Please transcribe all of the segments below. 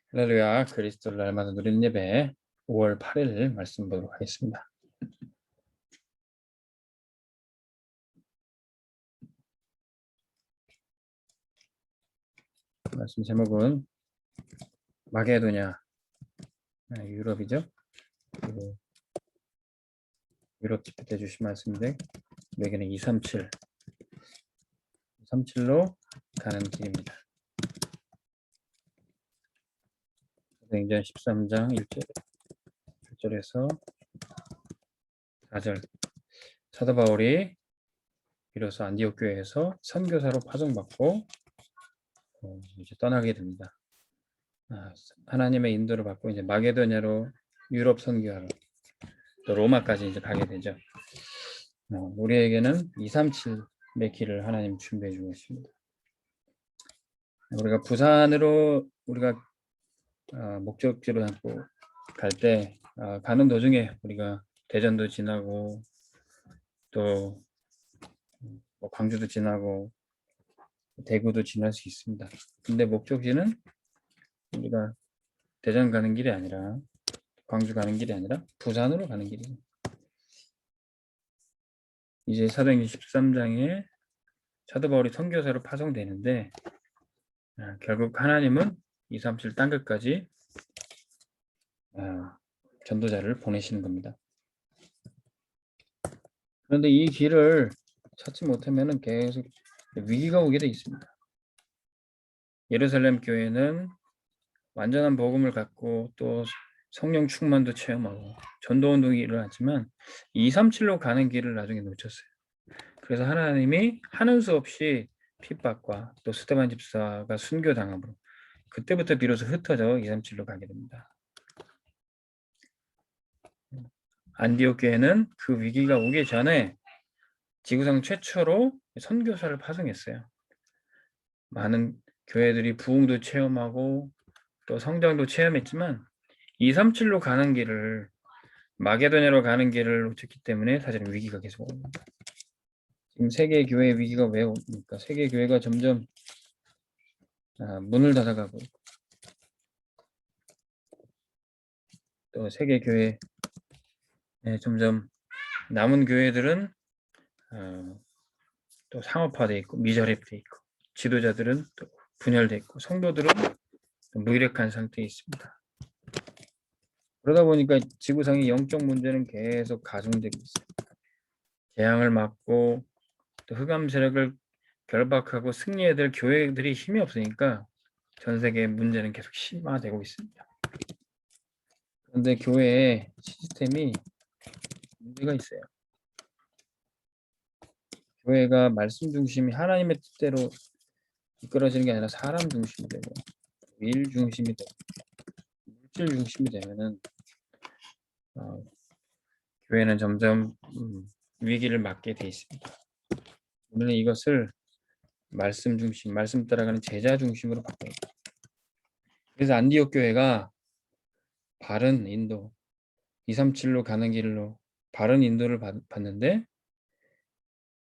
할렐루야, 그리스도를 닮아서 누리는 예배 5월 8일 말씀 보도록 하겠습니다. 말씀 제목은 마게도냐, 유럽이죠. 그리고 유럽 집회 때 주신 말씀인데 여기는 237로 가는 길입니다. 사도행전 13장 1절에서 4절, 사도 바울이 비로소 안디옥 교회에서 선교사로 파송받고 이제 떠나게 됩니다. 하나님의 인도를 받고 이제 마게도냐로 유럽 선교하러 또 로마까지 이제 가게 되죠. 우리에게는 237의 길을 하나님 준비해 주고 있습니다. 우리가 부산으로 우리가 목적지로 잡고 갈 때 가는 도중에 우리가 대전도 지나고 또 뭐 광주도 지나고 대구도 지날 수 있습니다. 근데 목적지는 우리가 대전 가는 길이 아니라 광주 가는 길이 아니라 부산으로 가는 길이에요. 이제 사도행전 13장에 사도 바울이 선교사로 파송되는데 결국 하나님은 237 땅끝까지 전도자를 보내시는 겁니다. 그런데 이 길을 찾지 못하면 계속 위기가 오게 돼 있습니다. 예루살렘 교회는 완전한 복음을 갖고 또 성령 충만도 체험하고 전도운동이 일어났지만 237로 가는 길을 나중에 놓쳤어요. 그래서 하나님이 하는 수 없이 핍박과 또 스데반 집사가 순교당함으로 그때부터 비로소 흩어져 237로 가게 됩니다. 안디옥 교회는 그 위기가 오기 전에 지구상 최초로 선교사를 파송했어요. 많은 교회들이 부흥도 체험하고 또 성장도 체험했지만 237로 가는 길을 마게도냐로 가는 길을 놓쳤기 때문에 사실은 위기가 계속 옵니다. 지금 세계 교회 위기가 왜 옵니까? 세계 교회가 점점 문을 닫아가고 또 세계 교회 점점 남은 교회들은 또 상업화돼 있고 미자립돼 있고 지도자들은 또 분열돼 있고 성도들은 무기력한 상태에 있습니다. 그러다 보니까 지구상의 영적 문제는 계속 가중되고 있어요. 재앙을 막고 또 흑암 세력을 결박하고 승리해야 될 교회들이 힘이 없으니까 전 세계의 문제는 계속 심화되고 있습니다. 그런데 교회의 시스템이 문제가 있어요. 교회가 말씀 중심이 하나님의 뜻대로 이끌어지는 게 아니라 사람 중심이 되고 일 중심이 되고 물질 중심이 되면은 교회는 점점 위기를 맞게 돼 있습니다. 우리는 이것을 말씀 중심, 말씀 따라가는 제자 중심으로 바꿔야 돼요. 그래서 안디옥 교회가 바른 인도, 237로 가는 길로 바른 인도를 받는데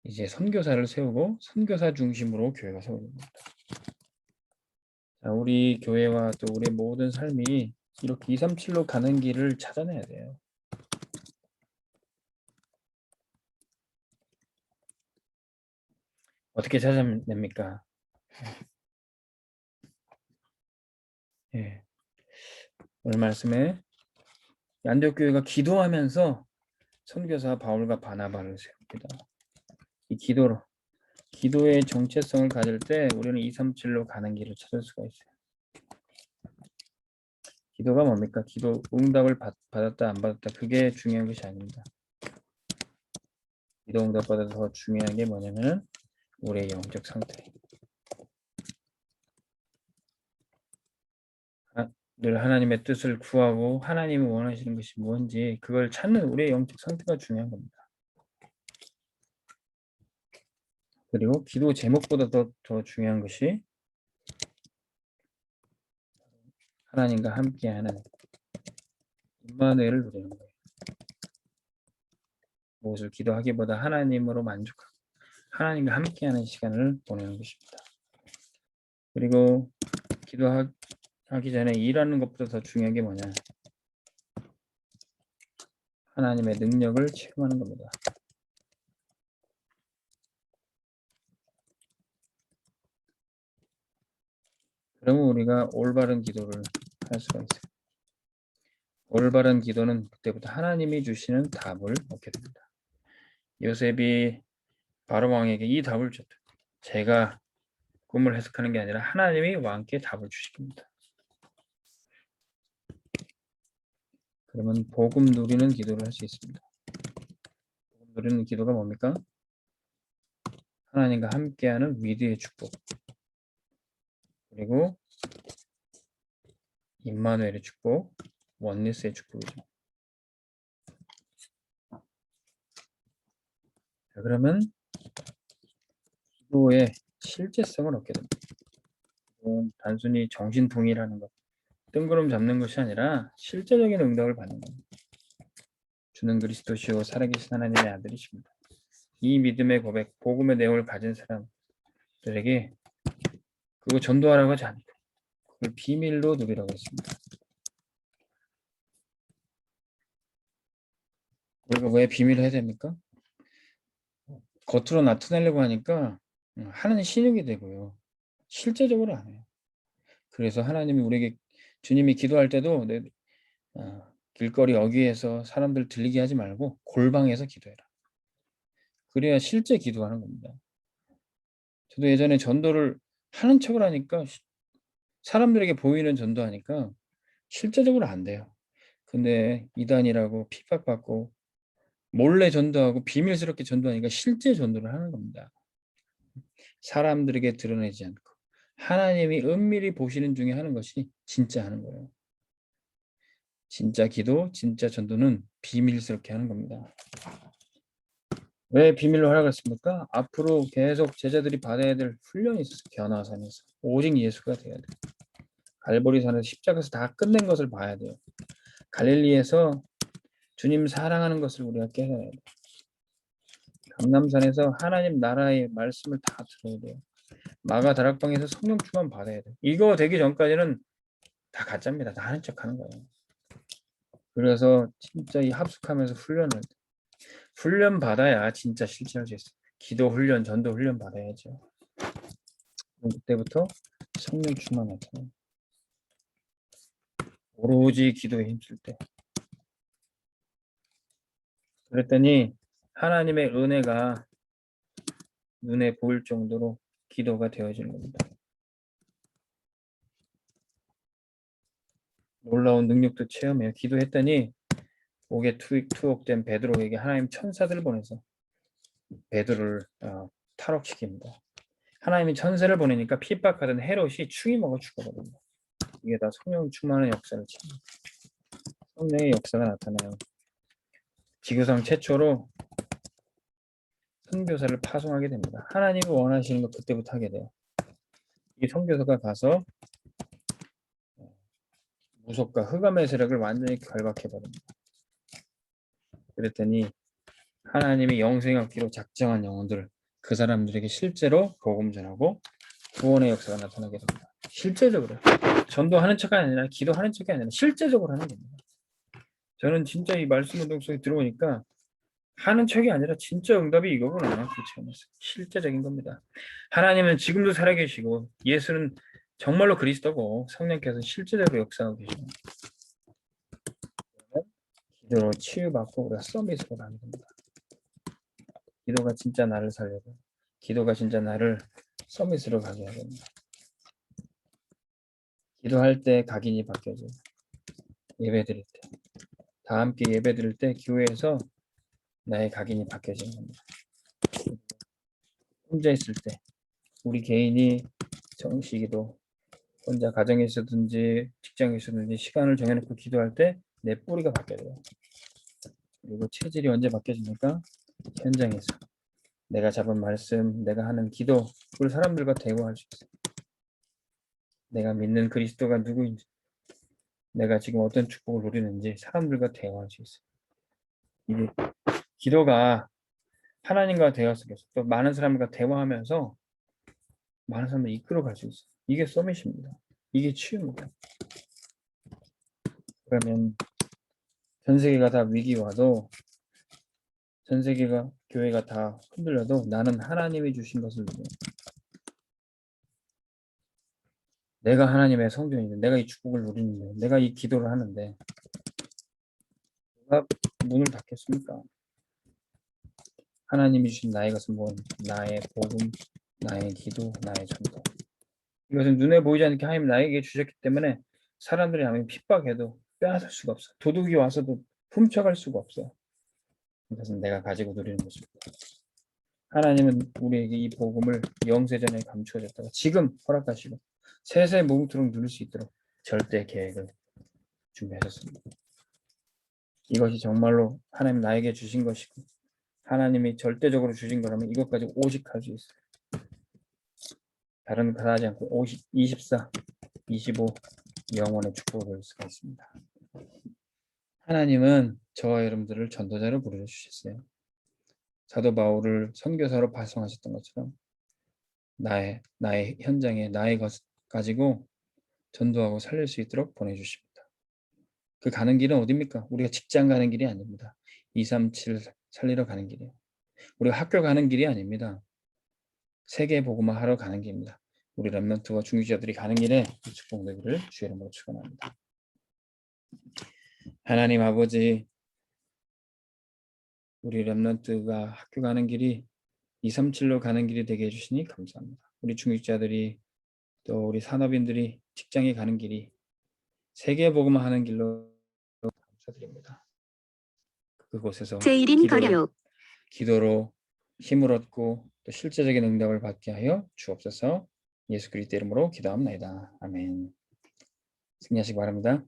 이제 선교사를 세우고 선교사 중심으로 교회가 세워집니다. 우리 교회와 또 우리 모든 삶이 이렇게 237로 가는 길을 찾아내야 돼요. 어떻게 찾아냅니까? 오늘 말씀에 안디옥 교회가 기도하면서 선교사 바울과 바나바를 세웁니다. 이 기도의 정체성을 가질 때 우리는 237로 가는 길을 찾을 수가 있어요. 기도가 뭡니까? 기도 응답을 받았다 안 받았다 그게 중요한 것이 아닙니다. 기도 응답보다 더 중요한 게 뭐냐면 우리의 영적 상태. 늘 하나님의 뜻을 구하고 하나님이 원하시는 것이 뭔지 그걸 찾는 우리의 영적 상태가 중요한 겁니다. 그리고 기도 제목보다 더 중요한 것이 하나님과 함께하는 임마누엘을 누리는 거예요. 무엇을 기도하기보다 하나님으로 만족하고 하나님과 함께하는 시간을 보내는 것입니다. 그리고 하기 전에 일하는 것보다 더 중요한 게 뭐냐? 하나님의 능력을 체험하는 겁니다. 그러면 우리가 올바른 기도를 할 수가 있어요. 올바른 기도는 그때부터 하나님이 주시는 답을 얻게 됩니다. 요셉이 바로 왕에게 이 답을 줬다. 제가 꿈을 해석하는 게 아니라 하나님이 왕께 답을 주십니다. 그러면 복음 누리는 기도를 할 수 있습니다. 복음 누리는 기도가 뭡니까? 하나님과 함께하는 위대의 축복, 그리고 임마누엘의 축복, 원리스의 축복이죠. 자, 그러면 기도의 실제성을 얻게 됩니다. 단순히 정신통일하는 것, 뜬구름 잡는 것이 아니라 실제적인 응답을 받는 겁니다. 주는 그리스도시요 살아계신 하나님의 아들이십니다. 이 믿음의 고백, 복음의 내용을 가진 사람들에게 그거 전도하라고 하지 않고 그걸 비밀로 누리라고 했습니다. 우리가 왜 비밀을 해야 됩니까? 겉으로 나타내려고 하니까 하나님 신용이 되고요. 실제적으로 안 해요. 그래서 하나님이 우리에게 주님이 기도할 때도 길거리 어귀에서 사람들 들리게 하지 말고 골방에서 기도해라. 그래야 실제 기도하는 겁니다. 저도 예전에 전도를 하는 척을 하니까 사람들에게 보이는 전도하니까 실제적으로 안 돼요. 근데 이단이라고 핍박받고 몰래 전도하고 비밀스럽게 전도하니까 실제 전도를 하는 겁니다. 사람들에게 드러내지 않고 하나님이 은밀히 보시는 중에 하는 것이 진짜 하는 거예요. 진짜 기도, 진짜 전도는 비밀스럽게 하는 겁니다. 왜 비밀로 하라고 했습니까? 앞으로 계속 제자들이 받아야 될 훈련이 있었어요. 변화산에서. 오직 예수가 돼야 돼요. 갈보리산에서 십자가에서 다 끝낸 것을 봐야 돼요. 갈릴리에서 주님 사랑하는 것을 우리가 깨달아야 돼요. 감람산에서 하나님 나라의 말씀을 다 들어야 돼요. 마가 다락방에서 성령 충만 받아야 돼요. 이거 되기 전까지는 다 가짜입니다. 다 하는 척 하는 거예요. 그래서 진짜 이 합숙하면서 훈련 받아야 진짜 실천할 수 있어요. 기도 훈련, 전도 훈련 받아야죠. 그때부터 성령 충만 나타나요. 오로지 기도에 힘쓸 때. 그랬더니 하나님의 은혜가 눈에 보일 정도로 기도가 되어지는 겁니다. 놀라운 능력도 체험해요. 기도했더니 목에 투옥된 베드로에게 하나님 천사들을 보내서 베드로를 탈옥시킵니다. 하나님이 천사를 보내니까 핍박하던 헤롯이 충이 먹어 죽어버립니다. 이게 다 성령 충만의 역사를 칩니다. 성령의 역사가 나타나요. 지구상 최초로 선교사를 파송하게 됩니다. 하나님이 원하시는 것 그때부터 하게 돼요. 이 선교사가 가서 무속과 흑암의 세력을 완전히 결박해버립니다. 그랬더니 하나님이 영생에 얻기로 작정한 영혼들, 그 사람들에게 실제로 복음 전하고 구원의 역사가 나타나게 됩니다. 실제적으로 전도하는 척이 아니라 기도하는 척이 아니라 실제적으로 하는 겁니다. 저는 진짜 이 말씀 운동 속에 들어오니까 하는 척이 아니라 진짜 응답이 이거구나 그 체험했어요. 실제적인 겁니다. 하나님은 지금도 살아계시고 예수는 정말로 그리스도고 성령께서 실제적으로 역사하고 계십니다. 기도로 치유받고 우리가 서밋으로 가는 겁니다. 기도가 진짜 나를 살려고, 기도가 진짜 나를 서밋으로 가게 해야 됩니다. 기도할 때 각인이 바뀌어져요. 예배 드릴 때, 다 함께 예배 드릴 때 교회에서 나의 각인이 바뀌어지는 겁니다. 혼자 있을 때 우리 개인이 정식기도 혼자 가정에 있었든지 직장에 있었든지 시간을 정해놓고 기도할 때 내 뿌리가 바뀌어져요. 그리고 체질이 언제 바뀌어집니까? 현장에서 내가 잡은 말씀, 내가 하는 기도, 그걸 사람들과 대화할 수 있어요. 내가 믿는 그리스도가 누구인지, 내가 지금 어떤 축복을 누리는지 사람들과 대화할 수 있어요. 이게 기도가 하나님과 대화 속에서 또 많은 사람과 대화하면서 많은 사람을 이끌어갈 수 있어요. 이게 서밋입니다. 이게 치유입니다. 그러면 전 세계가 다 위기 와도 전 세계가 교회가 다 흔들려도 나는 하나님이 주신 것을 누려. 내가 하나님의 성전인데 내가 이 축복을 누리는데 내가 이 기도를 하는데 누가 문을 닫겠습니까? 하나님이 주신 나의 것은 뭐 나의 복음, 나의 기도, 나의 전도. 이것은 눈에 보이지 않게 하나님 나에게 주셨기 때문에 사람들이 나에게 핍박해도 빼앗을 수가 없어. 도둑이 와서도 훔쳐갈 수가 없어. 이것은 내가 가지고 누리는 것입니다. 하나님은 우리에게 이 복음을 영세전에 감추어 줬다가 지금 허락하시고 세세 모국토록 누릴 수 있도록 절대 계획을 준비하셨습니다. 이것이 정말로 하나님 나에게 주신 것이고 하나님이 절대적으로 주신 거라면 이것 가지고 오직 할 수 있어요. 다른 거 하지 않고 50, 24, 25 영원의 축복을 누릴 수가 있습니다. 하나님은 저와 여러분들을 전도자로 부르셨어요. 사도 바울을 선교사로 발송하셨던 것처럼 나의 현장에 나의 것 가지고 전도하고 살릴 수 있도록 보내주십니다. 그 가는 길은 어디입니까? 우리가 직장 가는 길이 아닙니다. 237 살리러 가는 길이에요. 우리가 학교 가는 길이 아닙니다. 세계 복음화 하러 가는 길입니다. 우리 렘넌트와 중직자들이 가는 길에 축복 되기를 주의 이름으로 축원합니다. 하나님 아버지, 우리 렘넌트가 학교 가는 길이 237로 가는 길이 되게 해주시니 감사합니다. 우리 중직자들이 또 우리 산업인들이 직장에 가는 길이 세계 복음화 하는 길로 감사드립니다. 그곳에서 기도로 힘을 얻고 또 실제적인 응답을 받게 하여 주옵소서. 예수 그리스도 이름으로 기도합니다. 아멘. 승리하시기 바랍니다.